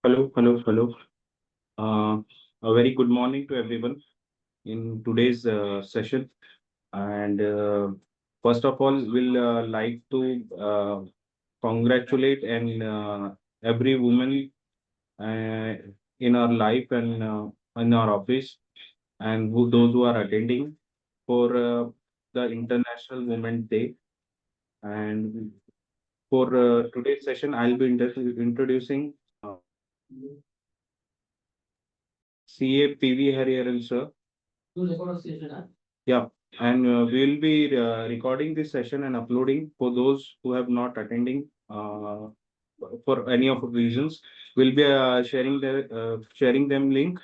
Hello. Uh, a very good morning to everyone in today's session. And first of all, we'll like to congratulate and every woman uh, in our life and in our office, and those who are attending for the International Women's Day. And for today's session, I'll be introducing CA PV Hariharan sir. Yeah, and we'll be recording this session and uploading for those who have not attending for any of the reasons. We'll be sharing them link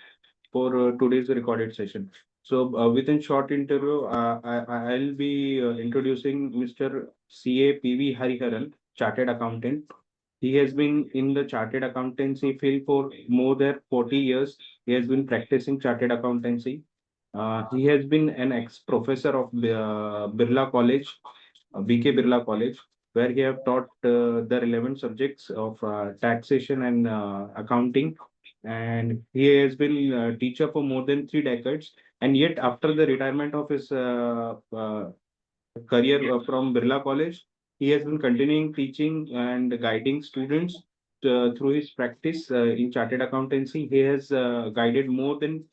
for today's recorded session. So within short interview, I'll be introducing Mr. CA PV Hariharan, Chartered Accountant. He has been in the chartered accountancy field for more than 40 years. He has been practicing chartered accountancy. He has been an ex-professor of Birla College, BK Birla College, where he have taught the relevant subjects of taxation and accounting. And he has been a teacher for more than 3 decades. And yet, after the retirement of his career from Birla College, he has been continuing teaching and guiding students through his practice in chartered accountancy. He has guided more than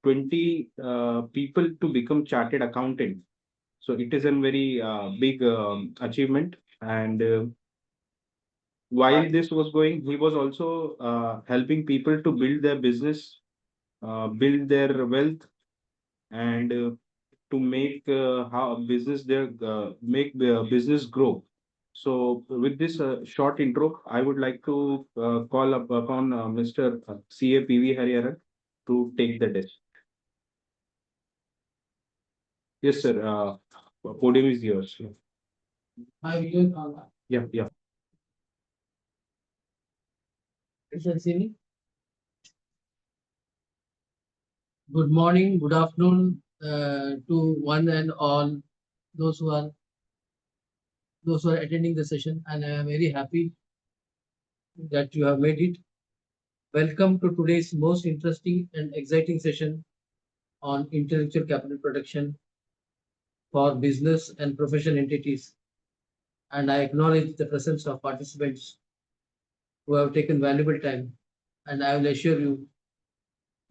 20 people to become chartered accountant. So it is a very big achievement. And while this was going, he was also helping people to build their business, build their wealth, and to make how business their make the business grow. So with this short intro, I would like to call up upon Mr. CA PV Hariharan to take the desk. Yes, sir. Podium is yours. Hi, yeah. You can see me. Good morning, good afternoon to one and all those who are attending the session, and I am very happy that you have made it. Welcome to today's most interesting and exciting session on intellectual capital protection for business and professional entities. And I acknowledge the presence of participants who have taken valuable time. And I will assure you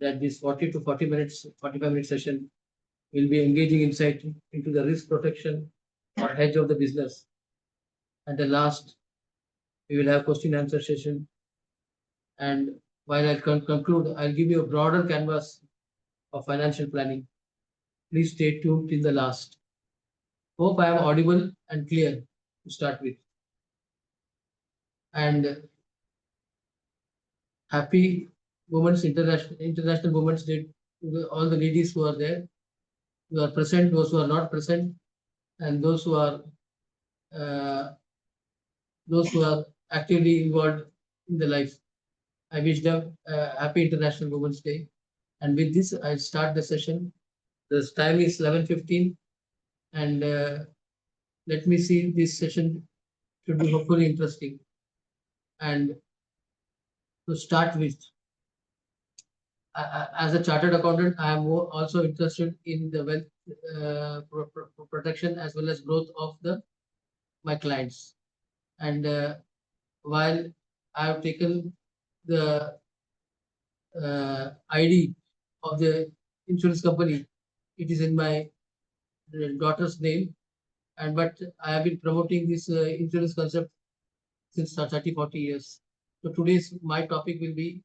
that this 40 to 40 minutes, 45-minute session will be engaging insight into the risk protection or hedge of the business. At the last, we will have question answer session. And while I conclude, I'll give you a broader canvas of financial planning. Please stay tuned till the last. Hope I am audible and clear to start with. And happy International Women's Day to all the ladies who are there, who are present, those who are not present, and uh, those who are actively involved in the life. I wish them happy International Women's Day. And with this, I start the session. The time is 11:15, and let me see, this session should be hopefully interesting. And to start with, as a chartered accountant, I am also interested in the wealth protection as well as growth of the my clients. And while I have taken the ID of the insurance company, it is in my daughter's name, and but I have been promoting this insurance concept since 30, 40 years. So today's my topic will be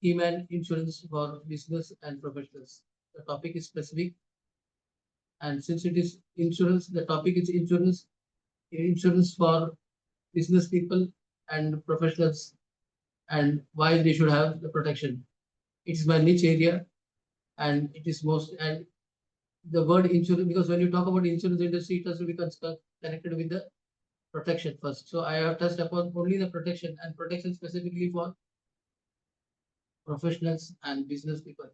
Keyman insurance for business and professionals. The topic is specific, and since it is insurance, the topic is insurance for business people and professionals, and why they should have the protection. It's my niche area, and it is most and the word insurance, because when you talk about insurance industry, it has to be connected with the protection first. So I have touched upon only the protection, and protection specifically for professionals and business people.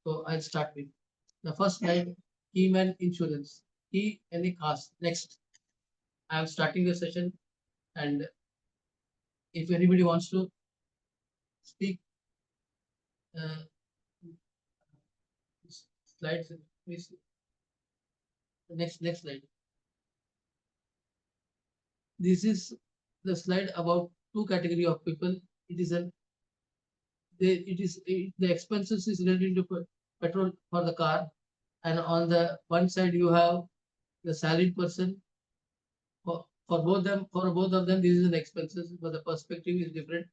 So I'll start with the first slide, Keyman insurance. Key any cost. Next, I am starting the session, and if anybody wants to speak slides, please. Next slide. This is the slide about two category of people. It is an the expenses is related to petrol for the car, and on the one side you have the salaried person. For both of them, this is an expenses, but the perspective is different.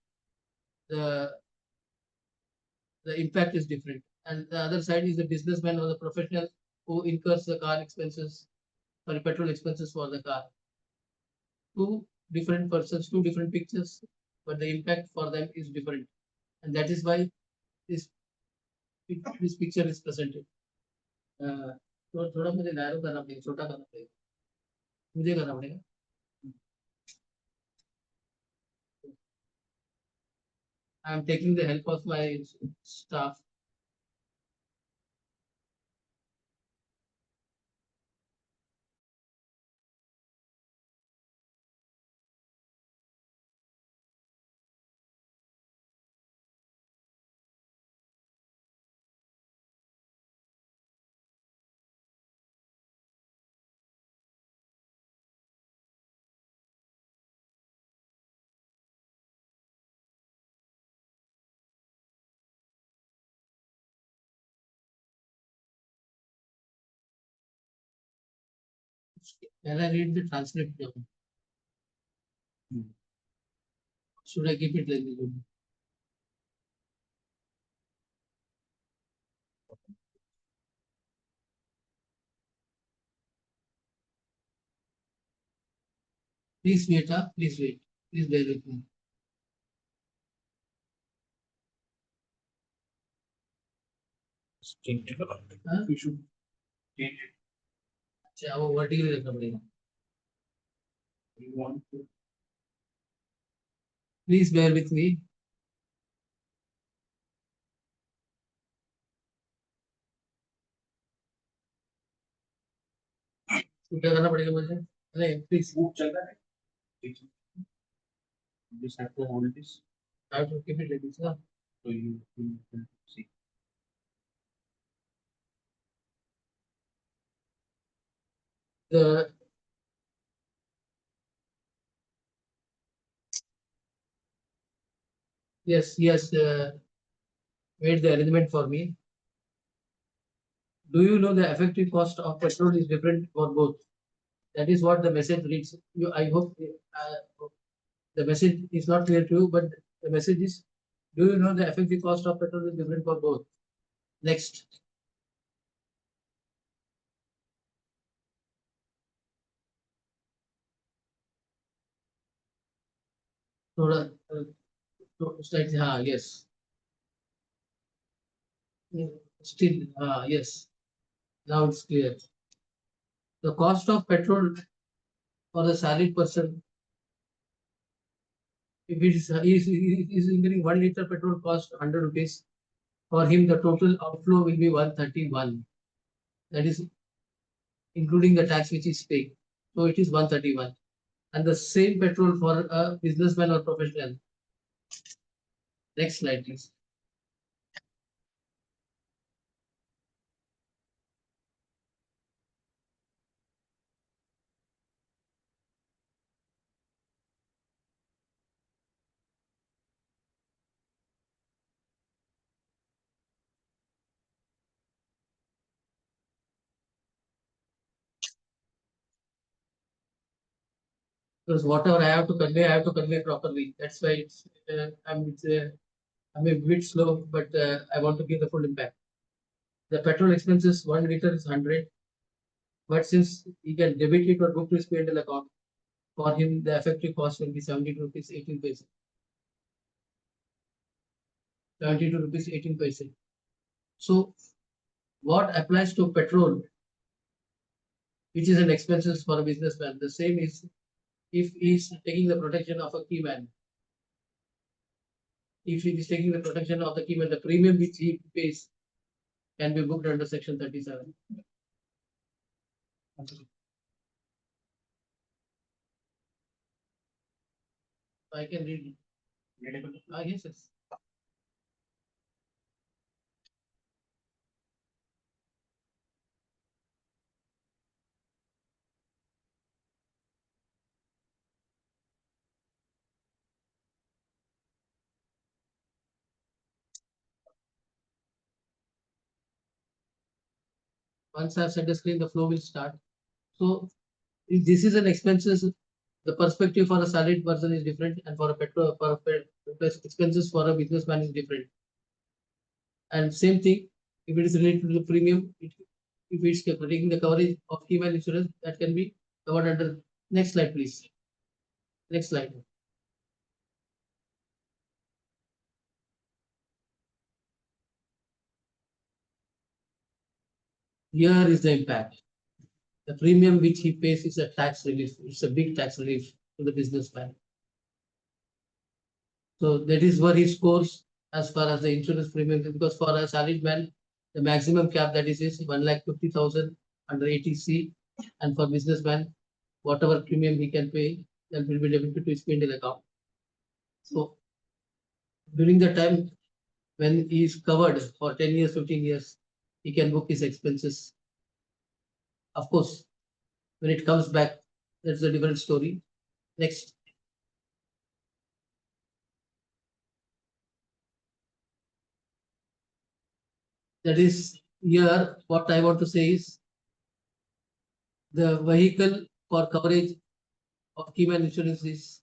The the impact is different. And the other side is the businessman or the professional who incurs the car expenses or petrol expenses for the car. Two different persons, two different pictures, but the impact for them is different. And that is why this this picture is presented. तो थोड़ा मुझे narrow करना पड़ेगा, छोटा करना पड़ेगा, मुझे करना पड़ेगा. I am taking the help of my staff. Can I read the transcript now? Should I keep it like this? Please wait, please wait. Please bear with me. हाँ? We should change it. अच्छा, वो vertically रखना पड़ेगा. We want to. Please bear with me. क्या करना पड़ेगा मुझे? नहीं, please. Move चल रहा है. Just have to hold this. I have to keep it like this, ना? So you can see. The yes, yes, made the arrangement for me. Do you know the effective cost of petrol is different for both? That is what the message reads. I hope the message is not clear to you, but the message is: do you know the effective cost of petrol is different for both? Next. थोड़ा slides, yes. Still, yes. Now it's clear. The cost of petrol for the salaried person, if it is incurring 1 liter petrol cost 100 rupees, for him the total outflow will be 131. That is including the tax which is paid. So it is 131. And the same petrol for a businessman or professional. Next slide, please. Because whatever I have to convey properly. That's why I'm a bit slow, but I want to give the full impact. The petrol expenses 1 liter is 100, but since he can debit it or book to his P&L account, for him the effective cost will be 72 rupees 18 paise. 72 rupees 18 paise. So what applies to petrol, which is an expenses for a businessman, the same is if he is taking the protection of a key man. If he is taking the protection of the key man, the premium which he pays can be booked under section 37. I can read it. Yes, yes. Once I've set the screen, the flow will start. So if this is an expenses, the perspective for a salaried person is different, and for a expenses for a businessman is different. And same thing, if it is related to the premium, if it's taking the coverage of key man insurance, that can be covered under. Next slide, please. Next slide. Here is the impact. The premium which he pays is a tax relief. It's a big tax relief to the businessman. So that is where he scores as far as the insurance premium, because for a salaried man, the maximum cap that is 1,50,000 under 80C, and for businessman, whatever premium he can pay, that will be debited to his P&L account. So during the time when he is covered for 10 years, 15 years, he can book his expenses. Of course, when it comes back, that's a different story. Next. That is here, what I want to say is the vehicle for coverage of Keyman Insurance is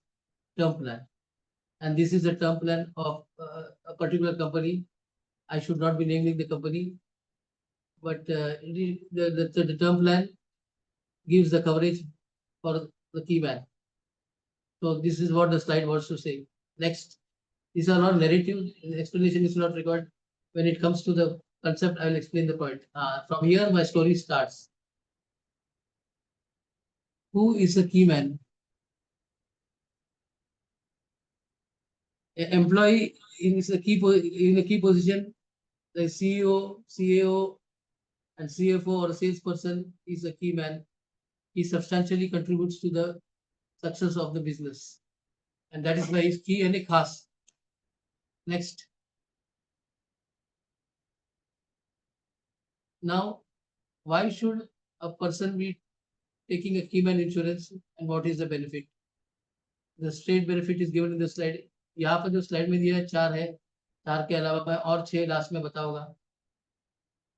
term plan. And this is a term plan of a particular company. I should not be naming the company, but the term plan gives the coverage for the Keyman. So this is what the slide wants to say. Next. These are not narrative. Explanation is not required. When it comes to the concept, I will explain the point. From here, my story starts. Who is a key man? An employee in a key position, the CEO, CAO, and CFO or a salesperson is a key man. He substantially contributes to the success of the business, and that is why he's key and a khas. Next. Now, why should a person be taking a key man insurance, and what is the benefit? The straight benefit is given in the slide. यहाँ पर जो slide में दिया है 4 है, 4 के अलावा मैं और 6 लास्ट में बताऊंगा.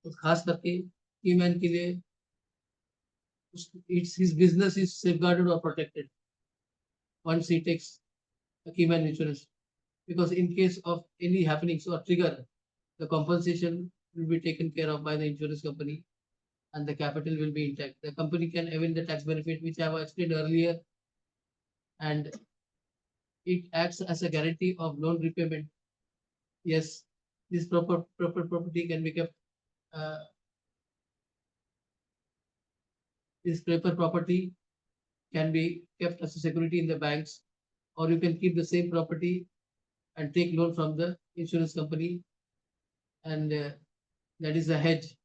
तो खास करके की मैन के लिए his business is safeguarded or protected once he takes a key man insurance, because in case of any happenings or trigger, the compensation will be taken care of by the insurance company and the capital will be intact. The company can avail the tax benefit which I have explained earlier, and it acts as a guarantee of loan repayment. Yes, this property can be kept. This paper property can be kept as a security in the banks, or you can keep the same property and take loan from the insurance company, and that is a hedge,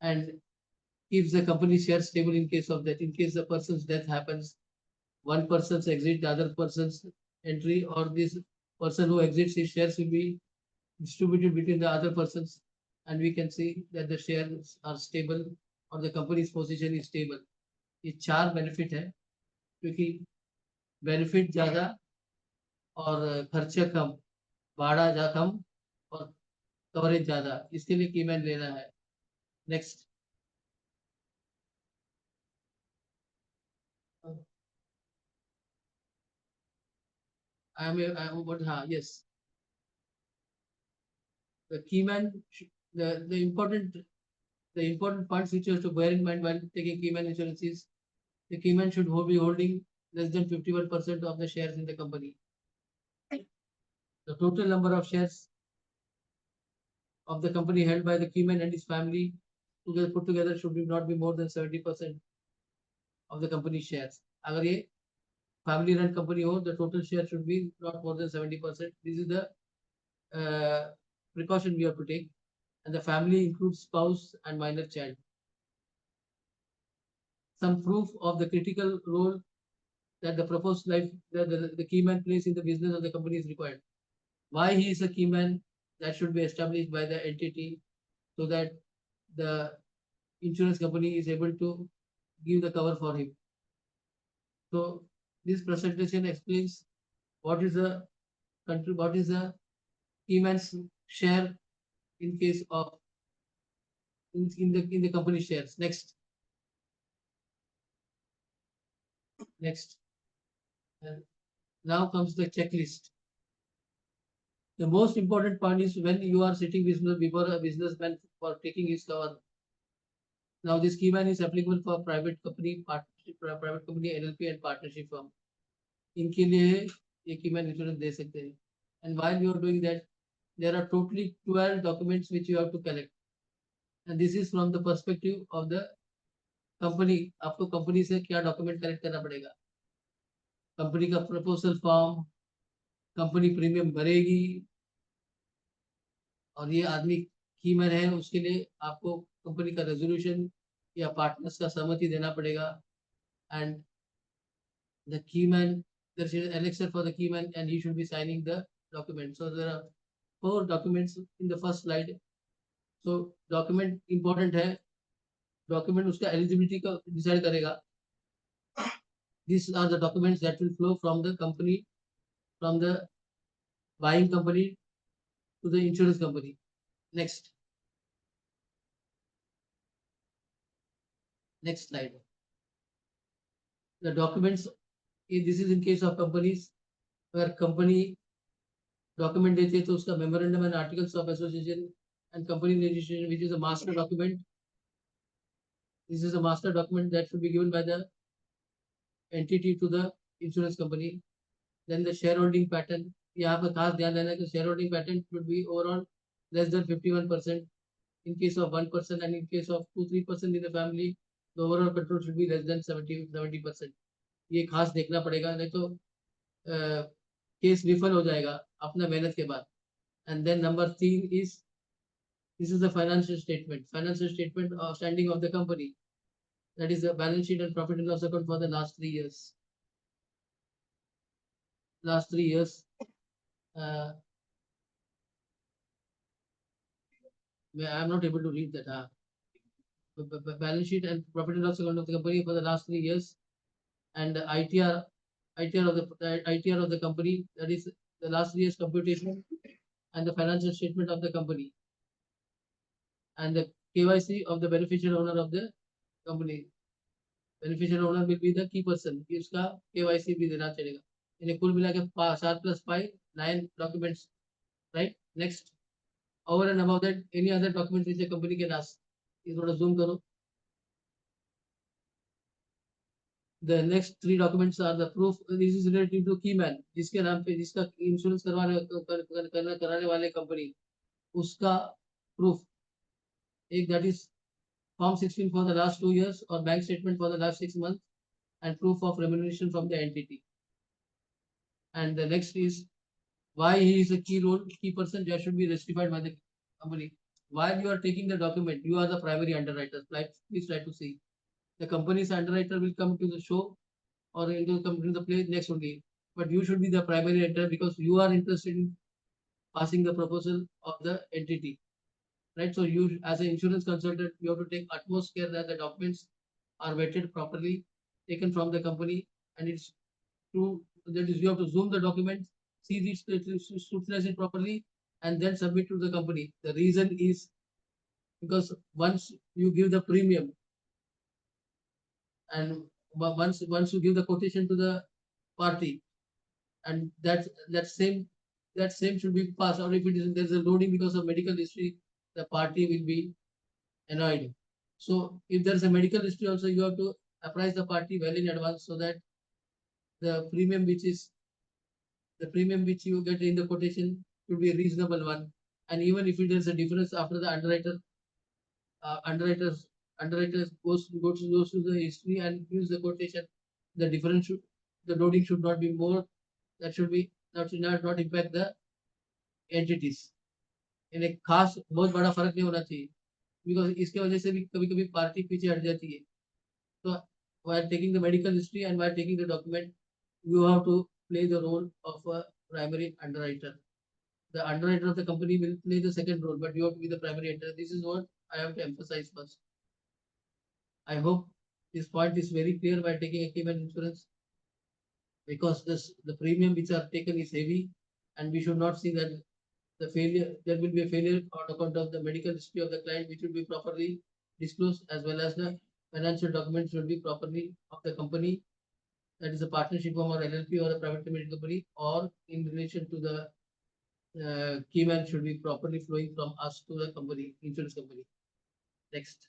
and keeps the company share stable in case of that. In case the person's death happens, one person's exit, the other person's entry, or this person who exits, his shares will be distributed between the other persons, and we can see that the shares are stable or the company's position is stable. ये 4 benefit है, क्योंकि benefit ज्यादा और खर्चे कम, भाड़ा जा कम और coverage ज्यादा, इसके लिए कीमत लेना है. Next. What? Yes. The key man, the important points which you have to bear in mind while taking key man insurance is the key man should be holding less than 51% of the shares in the company. The total number of shares of the company held by the key man and his family put together should not be more than 70% of the company shares. अगर ये family run company हो, the total share should be not more than 70%. This is the precaution we have to take, and the family includes spouse and minor child. Some proof of the critical role that the proposed life the key man plays in the business of the company is required. Why he is a key man, that should be established by the entity, so that the insurance company is able to give the cover for him. So this presentation explains what is the key man's share in case of in the company shares. Next. And now comes the checklist. The most important part is when you are sitting before a businessman for taking his cover. Now this key man is applicable for private company, partnership, private company, LLP and partnership firm. इनके लिए ये key man insurance दे सकते हैं. And while you are doing that, there are totally 12 documents which you have to collect. And this is from the perspective of the company. आपको company से क्या document collect करना पड़ेगा? कंपनी का proposal form, company premium भरेगी, और ये आदमी कीमर है, उसके लिए आपको कंपनी का रेजोल्यूशन या पार्टनर्स का सहमति देना पड़ेगा. And the keyman, there is an annexure for the keyman and he should be signing the document. So there are 4 documents in the first slide. So document important है, document उसका eligibility का decide करेगा. These are the documents that will flow from the company, from the buying company to the insurance company. Next slide. The documents, this is in case of companies where company document देते हैं तो उसका memorandum and articles of association and company registration, which is a master document. This is a master document that should be given by the entity to the insurance company. Then the shareholding pattern, यहाँ पर खास ध्यान देना कि shareholding pattern should be overall less than 51%. In case of 1% and in case of 2-3% in the family, the overall control should be less than 70%. ये खास देखना पड़ेगा, नहीं तो केस विफल हो जाएगा अपना मेहनत के बाद. And then number 3 is, this is the financial statement of standing of the company. That is the balance sheet and profit and loss account for the last 3 years. I am not able to read that. Balance sheet and profit and loss account of the company for the last 3 years, and the ITR of the company, that is the last 3 years computation, and the financial statement of the company, and the KYC of the beneficial owner of the company. Beneficial owner will be the key person. इसका KYC भी देना चलेगा. इन्हें कुल मिला के 7 + 5 9 documents, right? Next. Over and above that, any other documents which the company can ask. ये थोड़ा zoom करो. The next 3 documents are the proof. This is related to key man, जिसके नाम पे जिसका इंश्योरेंस कराने वाले कंपनी, उसका proof. एक that is Form 16 for the last 2 years or bank statement for the last 6 months and proof of remuneration from the entity. And the next is why he is a key person that should be justified by the company. While you are taking the document, you are the primary underwriter. Please try to see. The company's underwriter will come to the show or come to the play next only. But you should be the primary underwriter because you are interested in passing the proposal of the entity. Right, so you as an insurance consultant, you have to take utmost care that the documents are vetted properly, taken from the company, and it's true. That is, you have to zoom the documents, see this, scrutinize it properly, and then submit to the company. The reason is because once you give the premium, and once you give the quotation to the party, and that same should be passed. Or if it is there's a loading because of medical history, the party will be annoyed. So if there's a medical history also, you have to apprise the party well in advance so that the premium which you get in the quotation should be a reasonable one. And even if there's a difference after the underwriters goes to the history and gives the quotation, the difference the loading should not be more. That should not impact the entities. In एक खास बहुत बड़ा फर्क नहीं होना चाहिए, because इसके वजह से भी कभी-कभी पार्टी पीछे हट जाती है. So while taking the medical history and while taking the document, you have to play the role of a primary underwriter. The underwriter of the company will play the second role, but you have to be the primary underwriter. This is what I have to emphasize first. I hope this point is very clear by taking a Cayman insurance, because the premium which are taken is heavy, and we should not see that there will be a failure on account of the medical history of the client, which should be properly disclosed, as well as the financial documents should be properly of the company, that is a partnership firm or LLP or a private limited company, or in relation to the key man should be properly flowing from us to the company, insurance company. Next.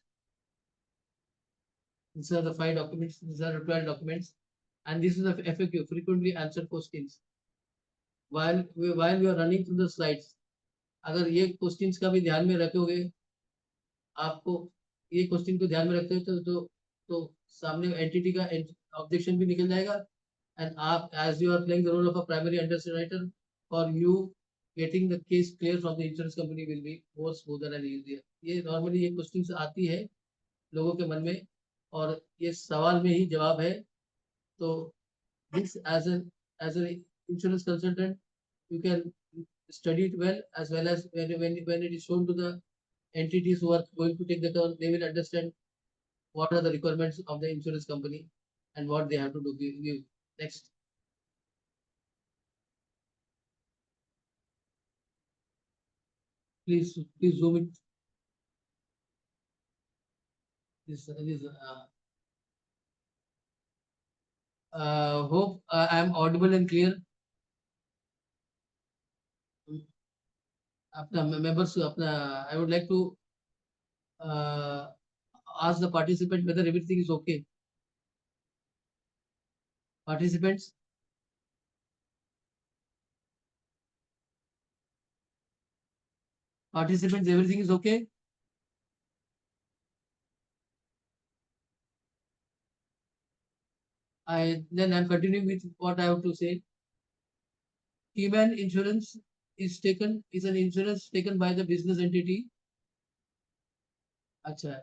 These are the 5 documents, these are the 12 documents, and this is the FAQ, frequently answered questions. While we are running through the slides, अगर ये questions का भी ध्यान में रखोगे, आपको ये question को ध्यान में रखते हो तो सामने एंटिटी का ऑब्जेक्शन भी निकल जाएगा, एंड आप as you are playing the role of a primary underwriter for you getting the case clear from the insurance company will be more smoother and easier. ये नॉर्मली ये क्वेश्चंस आती है लोगों के मन में और ये सवाल में ही जवाब है. तो this as an insurance consultant, you can study it well, as well as when it is shown to the entities who are going to take the cover, they will understand what are the requirements of the insurance company and what they have to do. Next. Please zoom it. This hope I am audible and clear. अपना members अपना I would like to ask the participant whether everything is okay. Participants, everything is okay. I'm continuing with what I have to say. Keyman insurance is an insurance taken by the business entity. अच्छा.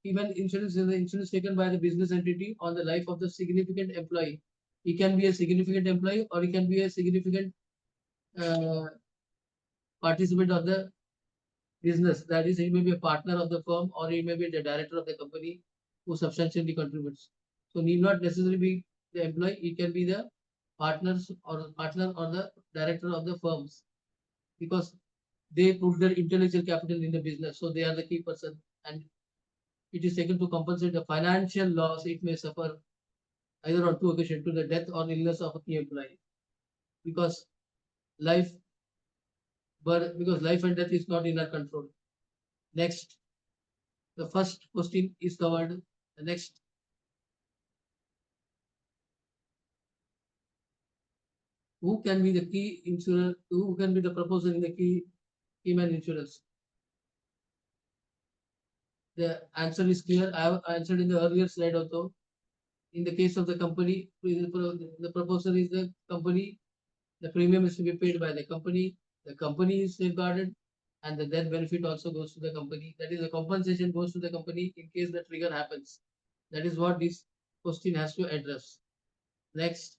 Keyman insurance is the insurance taken by the business entity on the life of the significant employee. He can be a significant employee or he can be a significant participant of the business. That is, he may be a partner of the firm or he may be the director of the company who substantially contributes. So need not necessarily be the employee. He can be the partner or the director of the firms, because they put their intellectual capital in the business. So they are the key person, and it is taken to compensate the financial loss it may suffer either on 2 occasions, to the death or illness of a key employee, because life and death is not in our control. Next. The first question is covered. The next. Who can be the key insurer? Who can be the proposer in the keyman insurance? The answer is clear. I have answered in the earlier slide also. In the case of the company, the proposer is the company. The premium is to be paid by the company. The company is safeguarded, and the death benefit also goes to the company. That is, the compensation goes to the company in case the trigger happens. That is what this question has to address. Next.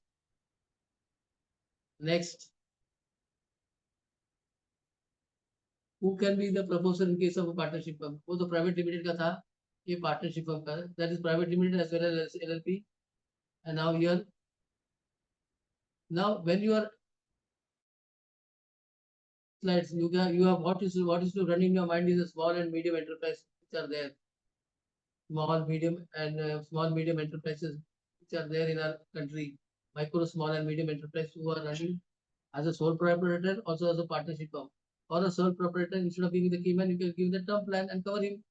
Who can be the proposer in case of a partnership firm? वो तो private limited का था, ये partnership firm का. That is private limited as well as LLP. And now here, when you are slides, you have what is to run in your mind is a small and medium enterprise which are there. Small, medium enterprises which are there in our country. Micro, small and medium enterprise who are running as a sole proprietor, also as a partnership firm. Or a sole proprietor, instead of giving the key man, you can give the term plan and cover him.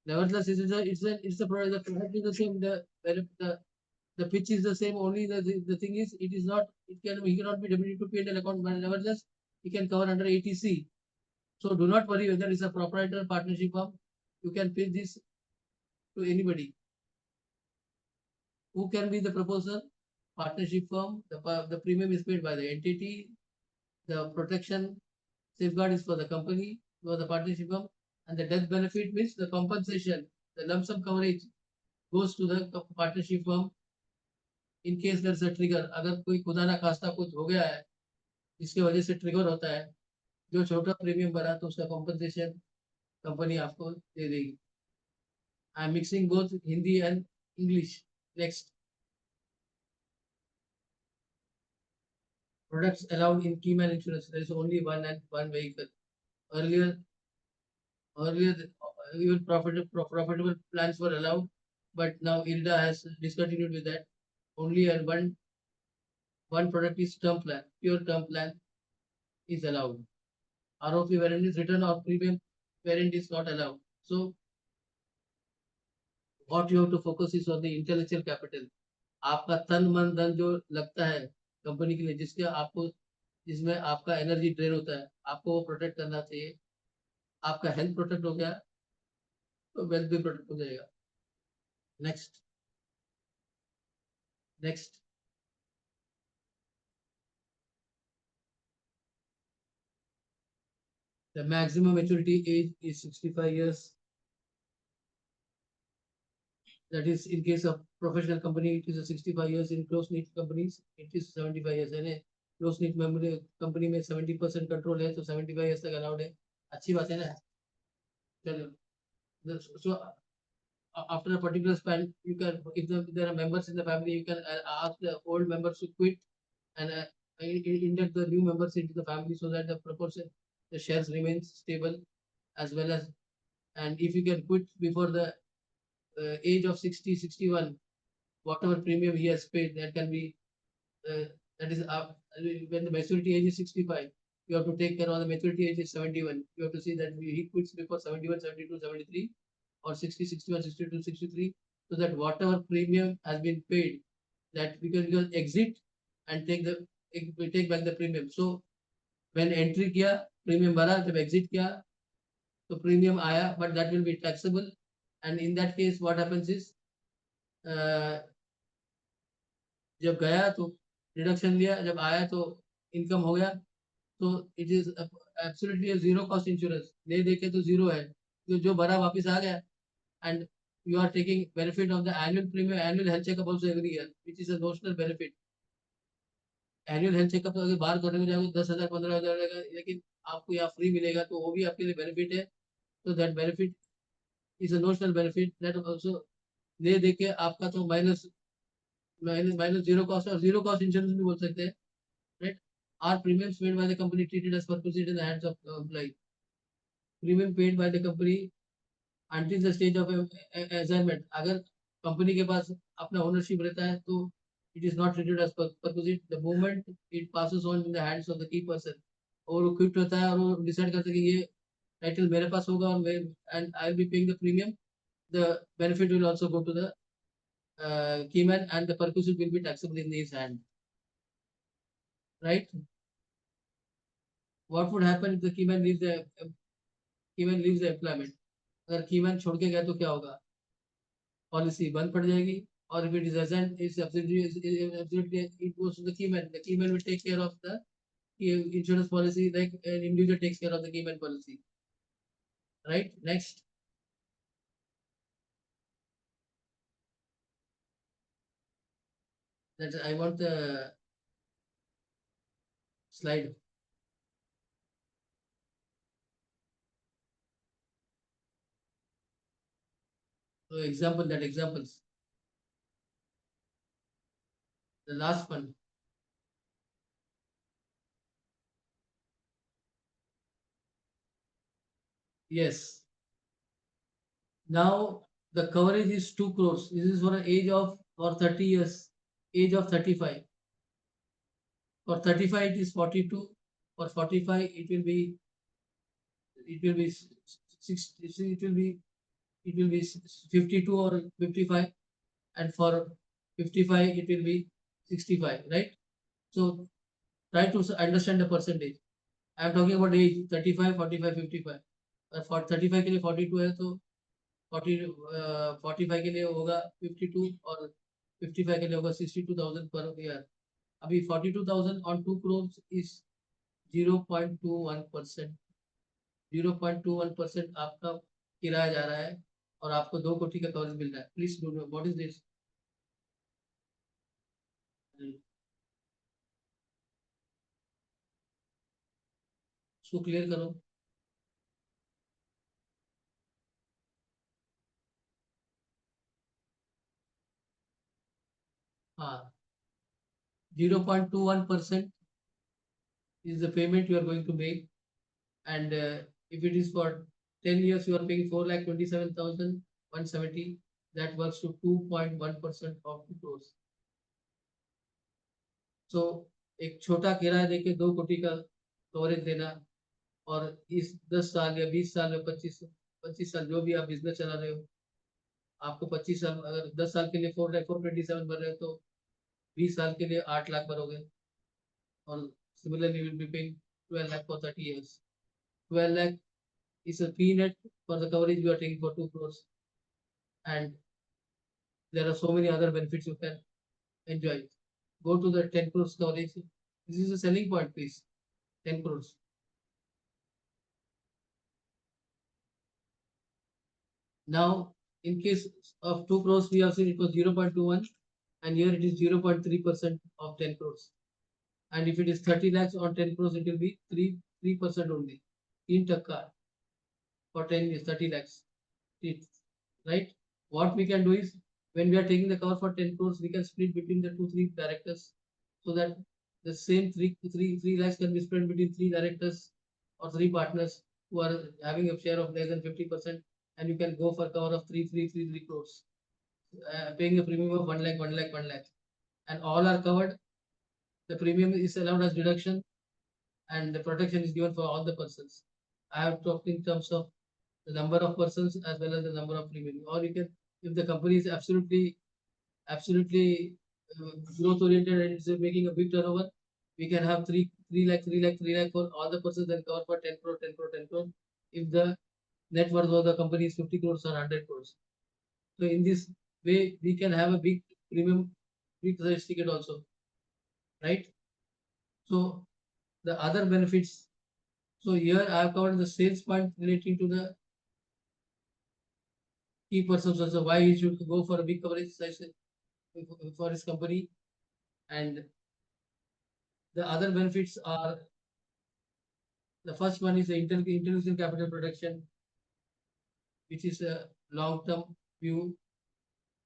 Nevertheless, it's the product is the same. The pitch is the same. Only the thing is, he cannot be debited to P&L account, but nevertheless, he can cover under ATC. So do not worry whether it's a proprietor partnership firm. You can pitch this to anybody. Who can be the proposer? Partnership firm. The premium is paid by the entity. The protection safeguard is for the company, for the partnership firm, and the death benefit means the compensation, the lump sum coverage goes to the partnership firm in case there's a trigger. अगर कोई खुदा ना खास्ता कुछ हो गया है जिसकी वजह से ट्रिगर होता है, जो छोटा प्रीमियम भरा तो उसका कॉम्पनसेशन कंपनी आपको दे देगी. I am mixing both Hindi and English. Next. products allowed in Keyman Insurance. There is only one vehicle. Earlier, even profitable plans were allowed, but now IRDA has discontinued with that. Only and one product is term plan. Pure term plan is allowed. ROP variant is written or premium variant is not allowed. So what you have to focus is on the intellectual capital. आपका तन मन धन जो लगता है company के लिए, जिसके आपको जिसमें आपका एनर्जी ड्रेन होता है, आपको वो प्रोटेक्ट करना चाहिए. आपका हेल्थ प्रोटेक्ट हो गया तो वेल्थ भी प्रोटेक्ट हो जाएगा. Next next the maximum maturity age is 65 years. That is in case of professional company, it is a 65 years. In close knit companies, it is 75 years. यानी close knit company में 70% control है तो 75 years तक allowed है. अच्छी बात है ना. चलो. So after a particular span, you can, if there are members in the family, you can ask the old members to quit and induct the new members into the family so that the proportion, the shares remains stable as well as, and if you can quit before the age of 60, 61, whatever premium he has paid, that can be, that is, when the maturity age is 65, you have to take care of the maturity age is 71. You have to see that he quits before 71, 72, 73, or 60, 61, 62, 63, so that whatever premium has been paid, that we can exit and take back the premium. So when entry किया premium भरा, जब exit किया तो premium आया, but that will be taxable. And in that case, what happens is, जब गया तो deduction लिया, जब आया तो इनकम हो गया, तो it is absolutely zero cost insurance. ले देके तो जीरो है, तो जो भरा वापस आ गया. And you are taking benefit of the annual premium, annual health checkup also every year, which is a notional benefit. Annual health checkup तो अगर बाहर करने में जाओगे 10,000 15,000 रहेगा, लेकिन आपको यहाँ फ्री मिलेगा तो वो भी आपके लिए बेनिफिट है. तो that benefit is a notional benefit that also. ले देके आपका तो minus minus minus zero cost, और जीरो कॉस्ट इंश्योरेंस भी बोल सकते हैं. Right? Are premiums paid by the company treated as perquisite in the hands of employee? Premium paid by the company until the stage of assignment. अगर company के पास अपना ownership रहता है तो it is not treated as perquisite. The moment it passes on in the hands of the key person, और वो quit होता है और वो डिसाइड करता है कि ये टाइटल मेरे पास होगा और मैं and I will be paying the premium, the benefit will also go to the keyman and the perquisite will be taxable in his hand. Right? What would happen if the keyman leaves the employment? अगर keyman छोड़ के गया तो क्या होगा? Policy बंद पड़ जाएगी. और if it is present, it's absolutely it goes to the keyman. The keyman will take care of the insurance policy like an individual takes care of the keyman policy. Right? Next. That I want the slide. So examples. The last one. Yes. Now the coverage is 2 crores. This is for an age of for 30 years, age of 35. For 35 it is 42. For 45 it will be 6, it will be 52 or 55, and for 55 it will be 65, right? So try to understand the percentage. I am talking about age 35, 45, 55. For 35 के लिए 42 है तो 45 के लिए होगा 52 और 55 के लिए होगा 62,000 per year. अभी 42,000 on 2 crores is 0.21%. 0.21% आपका किराया जा रहा है और आपको 2 कोटी का कवरेज मिल रहा है. Please do know what is this. इसको क्लियर करो. हाँ, 0.21% is the payment you are going to make. And if it is for 10 years, you are paying 4,27,170. That works to 2.1% of the gross. So एक छोटा किराया देके 2 कोटी का coverage देना, और इस 10 साल या 20 साल या 25 साल जो भी आप बिजनेस चला रहे हो, आपको 25 साल, अगर 10 साल के लिए 4,27 भर रहे हो तो 20 साल के लिए 8 लाख भरोगे, और similarly you will be paying 12 lakh for 30 years. 12 lakh is a peanut for the coverage you are taking for 2 crores, and there are so many other benefits you can enjoy. Go to the 10 crores coverage. This is a selling point, please. 10 crores. Now, in case of 2 crores, we have seen it was 0.21, and here it is 0.3% of 10 crores. And if it is 30 lakhs on 10 crores, it will be 3% only. In Taka for 10 years, 30 lakhs. Right? What we can do is, when we are taking the cover for 10 crores, we can split between the 2-3 directors, so that the same 3 lakhs can be split between 3 directors or 3 partners who are having a share of less than 50%, and you can go for cover of 3 crores, paying a premium of 1 lakh, 1 lakh, 1 lakh, and all are covered. The premium is allowed as deduction, and the protection is given for all the persons. I have talked in terms of the number of persons as well as the number of premium. Or you can, if the company is absolutely growth oriented and it's making a big turnover, we can have 3 lakh, 3 lakh, 3 lakh for all the persons, and cover for 10 crore, 10 crore, 10 crore. If the net worth of the company is 50 crores or 100 crores. So in this way, we can have a big premium, big size ticket also, right? So the other benefits. So here I have covered the sales point relating to the key persons also, why he should go for a big coverage size for his company. And the other benefits are, the first one is the intelligent capital protection, which is a long term view.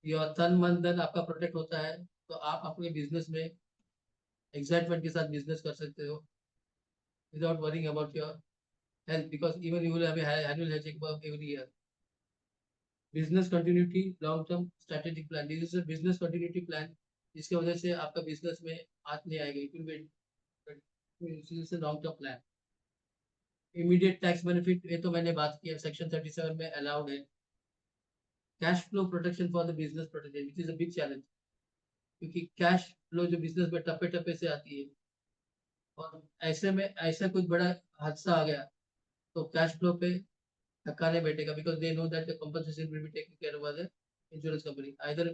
Your तन मन धन आपका protect होता है, तो आप अपने business में एक्साइटमेंट के साथ बिजनेस कर सकते हो without worrying about your health, because even you will have a annual health checkup every year. Business continuity, long term strategic plan. This is a business continuity plan, जिसकी वजह से आपका बिजनेस में हाथ नहीं आएगा. It will be this is a long term plan. Immediate tax benefit, ये तो मैंने बात किया, सेक्शन 37 में अलाउड है. Cash flow protection for the business protection, which is a big challenge, क्योंकि कैश फ्लो जो बिजनेस में टप्पे टप्पे से आती है, और ऐसे में ऐसा कुछ बड़ा हादसा आ गया तो कैश फ्लो पे धक्का नहीं बैठेगा, because they know that the compensation will be taken care by the insurance company, either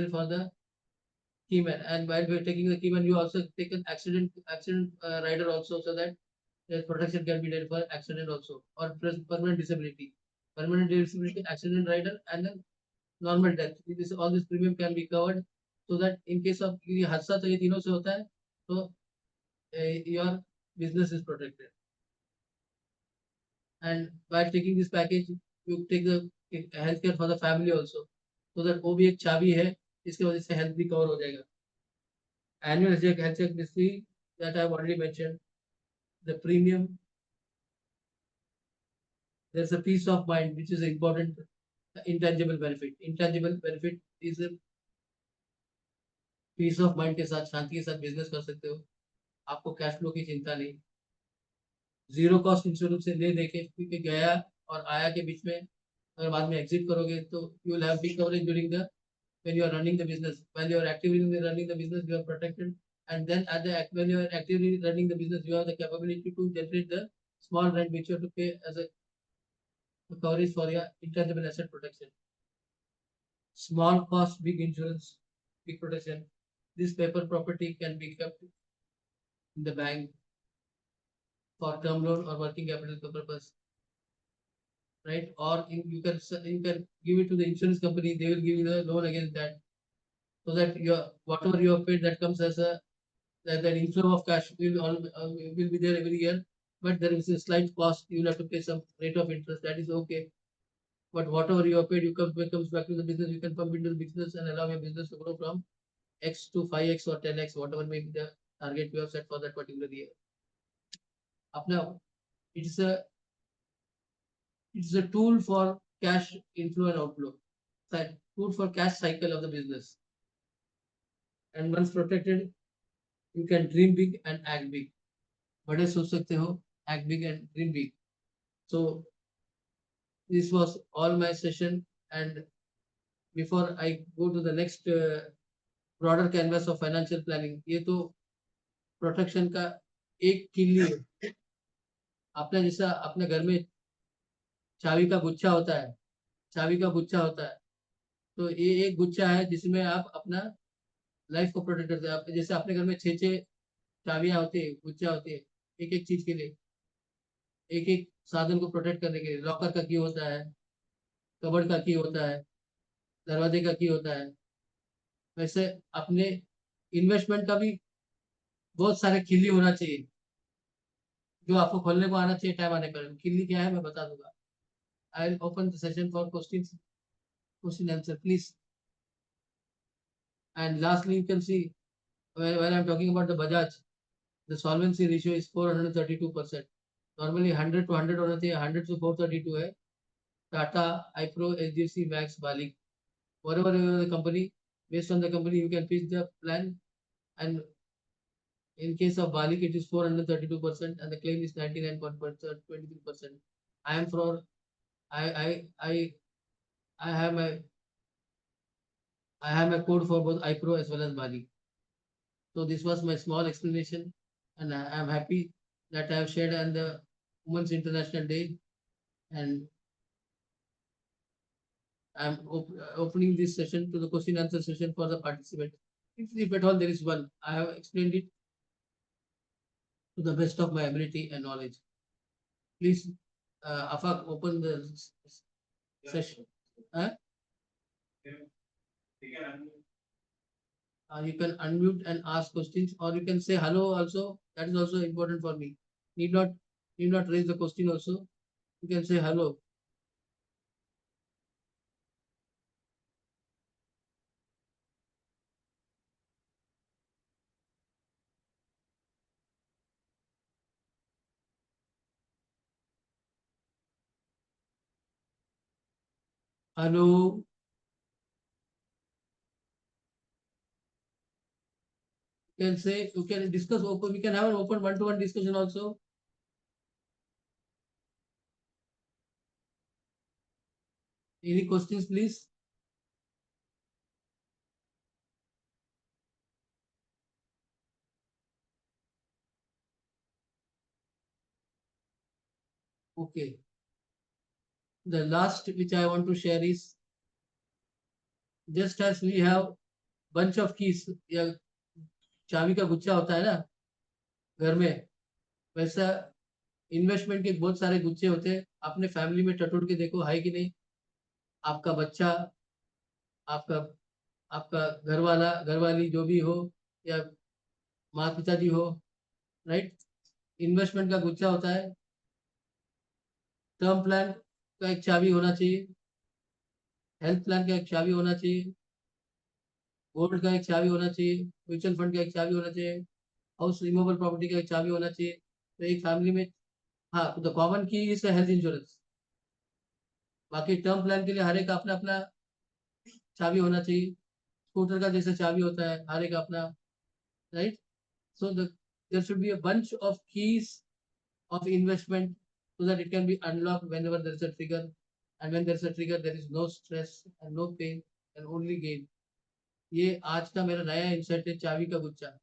for the keyman, and while we're taking the keyman, you also take an accident rider also, so that the protection can be done for accident also, or permanent disability. Permanent disability, accident rider, and then normal death. This all this premium can be covered, so that in case of ये हादसा तो ये तीनों से होता है, तो your business is protected. And by taking this package, you take the healthcare for the family also, so that वो भी एक चाबी है, इसके वजह से हेल्थ भी कवर हो जाएगा. Annual health check history that I've already mentioned. The premium, there's a peace of mind which is important. Intangible benefit is a peace of mind के साथ, शांति के साथ बिजनेस कर सकते हो. आपको कैश फ्लो की चिंता नहीं. जीरो कॉस्ट इंश्योरेंस से ले देके क्योंकि गया और आया के बीच में अगर बाद में एग्जिट करोगे तो you will have big coverage during the when you are running the business. While you are actively running the business, you are protected, and then when you are actively running the business, you have the capability to generate the small rent which you have to pay as a coverage for your intangible asset protection. Small cost, big insurance, big protection. This paper property can be kept in the bank for term loan or working capital purpose, right? Or you can give it to the insurance company. They will give you the loan against that, so that your whatever you have paid, that comes as a that inflow of cash will be there every year. But there is a slight cost. You will have to pay some rate of interest. That is okay. But whatever you have paid, comes back to the business. You can pump into the business and allow your business to grow from X to 5X or 10X, whatever may be the target you have set for that particular year. Up now, it's a tool for cash inflow and outflow, tool for cash cycle of the business. And once protected, you can dream big and act big. बड़े सोच सकते हो, act big and dream big. So this was all my session, and before I go to the next broader canvas of financial planning, ये तो protection का एक किल्ली है. आपने जैसा अपने घर में चाबी का गुच्छा होता है, चाबी का गुच्छा होता है, तो ये एक गुच्छा है जिसमें आप अपना लाइफ को प्रोटेक्ट करते हैं. आप जैसे अपने घर में 6 चाबियां होती है, गुच्छा होती है, एक एक चीज के लिए, एक एक साधन को प्रोटेक्ट करने के लिए. लॉकर का की होता है, कबर्ड का की होता है, दरवाजे का की होता है. वैसे अपने इन्वेस्टमेंट का भी बहुत सारे किल्ली होना चाहिए, जो आपको खोलने को आना चाहिए टाइम आने पर. किल्ली क्या है मैं बता दूंगा. I will open the session for question answer please. And lastly, you can see when I'm talking about the Bajaj, the solvency ratio is 432%. Normally 100 to 100 होना चाहिए, 100 to 432 है. Tata, iPro, HDFC, Max, Balik, whatever the company, based on the company you can pitch the plan. And in case of Balik, it is 432%, and the claim is 99.23%. I am for I have my code for both iPro as well as Balik. So this was my small explanation, and I am happy that I have shared on the Women's International Day, and I am opening this session to the question answer session for the participant. If at all there is one, I have explained it to the best of my ability and knowledge. Please, Afaq, open the session. Huh? You can unmute and ask questions, or you can say hello also. That is also important for me. Need not raise the question also. You can say hello. Hello. You can say, you can discuss open. We can have an open one-to-one discussion also. Any questions, please? Okay. The last which I want to share is, just as we have bunch of keys, या चाबी का गुच्छा होता है ना घर में, वैसा इन्वेस्टमेंट के बहुत सारे गुच्छे होते हैं. अपने फैमिली में टटोल के देखो, है कि नहीं. आपका बच्चा, आपका आपका घर वाला, घर वाली जो भी हो, या माता पिताजी हो, राइट. इन्वेस्टमेंट का गुच्छा होता है. टर्म प्लान का एक चाबी होना चाहिए, हेल्थ प्लान का एक चाबी होना चाहिए, गोल्ड का एक चाबी होना चाहिए, म्यूचुअल फंड का एक चाबी होना चाहिए, हाउस रिमूवेबल प्रॉपर्टी का एक चाबी होना चाहिए. तो एक फैमिली में, हाँ, द कॉमन की इज हेल्थ इंश्योरेंस. बाकी टर्म प्लान के लिए हर एक अपना अपना चाबी होना चाहिए. स्कूटर का जैसे चाबी होता है, हर एक अपना, right. So there should be a bunch of keys of investment so that it can be unlocked whenever there is a trigger. And when there is a trigger, there is no stress and no pain and only gain. ये आज का मेरा नया insight है, चाबी का गुच्छा.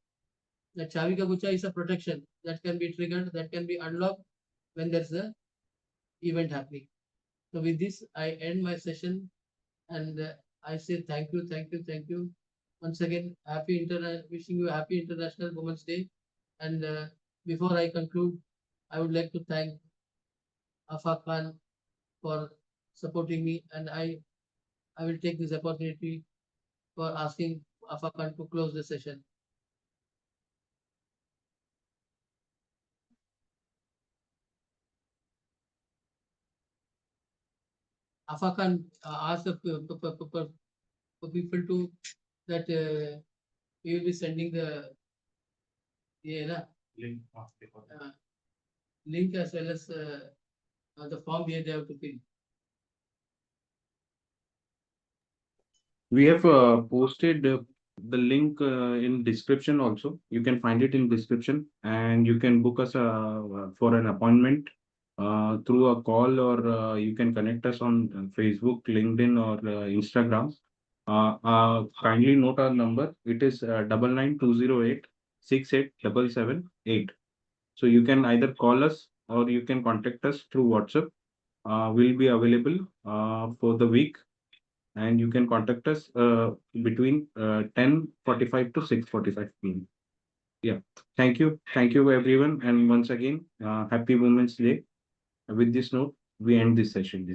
That चाबी का गुच्छा is a protection that can be triggered, that can be unlocked when there is a event happening. So with this, I end my session, and I say thank you, thank you, thank you. Once again, wishing you a happy International Women's Day. And before I conclude, I would like to thank Afa Khan for supporting me, and I will take this opportunity for asking Afa Khan to close the session. Afa Khan asked the people to that we will be sending the ये ना Link. link as well as the form here they have to fill. We have posted the link in description also. You can find it in description and you can book us for an appointment through a call, or you can connect us on Facebook, LinkedIn, or Instagram. Kindly note our number. It is 9920868778. So you can either call us or you can contact us through WhatsApp. We'll be available for the week, and you can contact us between 10:45 to 6:45 p.m. Yeah, thank you everyone, and once again, happy Women's Day. With this note, we end this session.